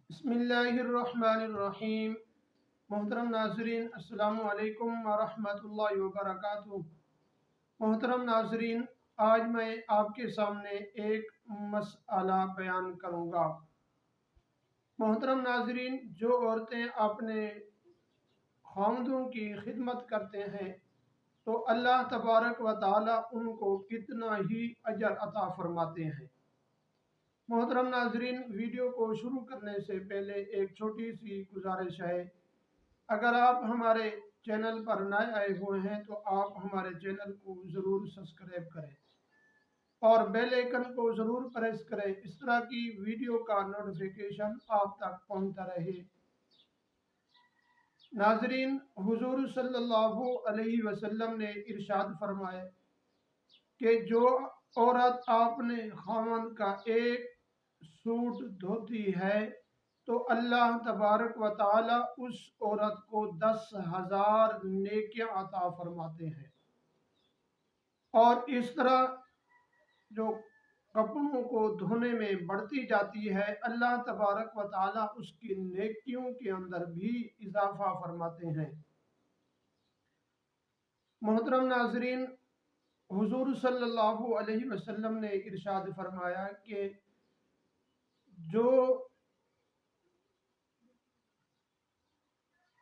बिस्मिल्लाहिर्रहमानिर्रहीम। मोहतरम नाजरीन, अस्सलामु अलैकुम वरहमतुल्लाहि वबरकातुहू। मोहतरम नाजरीन, आज मैं आपके सामने एक मसला बयान करूँगा। मोहतरम नाजरीन, जो औरतें अपने खामदों की खिदमत करते हैं तो अल्लाह तबारक व ताला उनको कितना ही अजर अता फरमाते हैं। मोहतरम नाजरीन, वीडियो को शुरू करने से पहले एक छोटी सी गुजारिश है। अगर आप हमारे चैनल पर नए आए हुए हैं तो आप हमारे चैनल को ज़रूर सब्सक्राइब करें और बेल आइकन को ज़रूर प्रेस करें, इस तरह की वीडियो का नोटिफिकेशन आप तक पहुंचता रहे। नाजरीन, हुजूर सल्लल्लाहु अलैहि वसल्लम ने इरशाद फरमाया कि जो औरत अपने खामन का एक सूट धोती है तो अल्लाह तबारक व ताला उस औरत को 10,000 नेकियां अता फरमाते हैं। और इस तरह जो कपड़ों को धोने में बढ़ती जाती है, अल्लाह तबारक व ताला उसकी नेकियों के अंदर भी इजाफा फरमाते हैं। मोहतरम नाजरीन, हुजूर सल्लल्लाहु अलैहि वसल्लम ने इरशाद फरमाया कि जो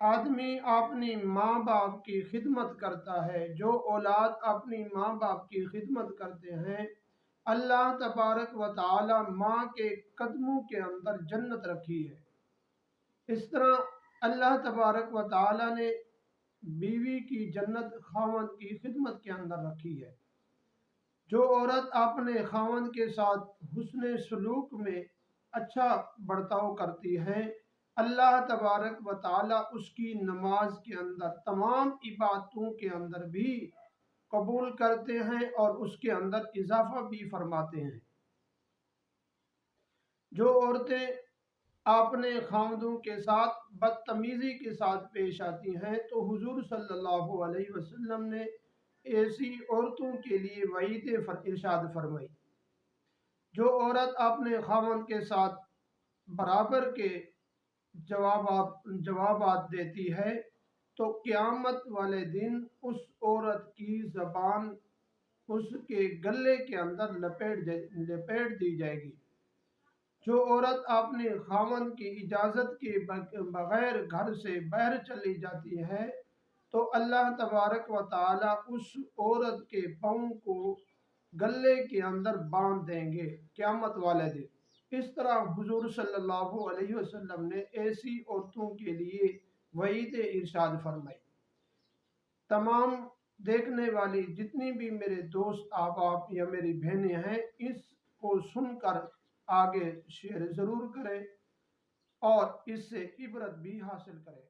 आदमी अपनी माँ बाप की खिदमत करता है, जो औलाद अपनी माँ बाप की खिदमत करते हैं, अल्लाह तबारक व ताला माँ के कदमों के अंदर जन्नत रखी है। इस तरह अल्लाह तबारक व ताला ने बीवी की जन्नत खावंद की खिदमत के अंदर रखी है। जो औरत अपने खावंद के साथ हुस्न सलूक में अच्छा बर्ताव करती है, अल्लाह तबारक व ताला उसकी नमाज के अंदर तमाम इबादतों के अंदर भी कबूल करते हैं और उसके अंदर इजाफा भी फरमाते हैं। जो औरतें अपने खामदों के साथ बदतमीजी के साथ पेश आती हैं तो हुजूर सल्लल्लाहु अलैहि वसल्लम ने ऐसी औरतों के लिए वईद इरशाद फरमाई। जो औरत अपने खामन के साथ बराबर के जवाबात देती है तो क़यामत वाले दिन उस औरत की ज़बान उसके गले के अंदर लपेट दी जाएगी। जो औरत अपने खामन की इजाज़त के बगैर घर से बाहर चली जाती है तो अल्लाह तबारक व ताला उस औरत के पाँव को गले के अंदर बांध देंगे क़यामत वाले दिन। इस तरह हुजूर सल्लल्लाहु अलैहि वसल्लम ने ऐसी औरतों के लिए वईद इरशाद फरमाई। तमाम देखने वाली जितनी भी मेरे दोस्त आप या मेरी बहनें हैं, इसको सुनकर आगे शेयर ज़रूर करें और इससे इबरत भी हासिल करें।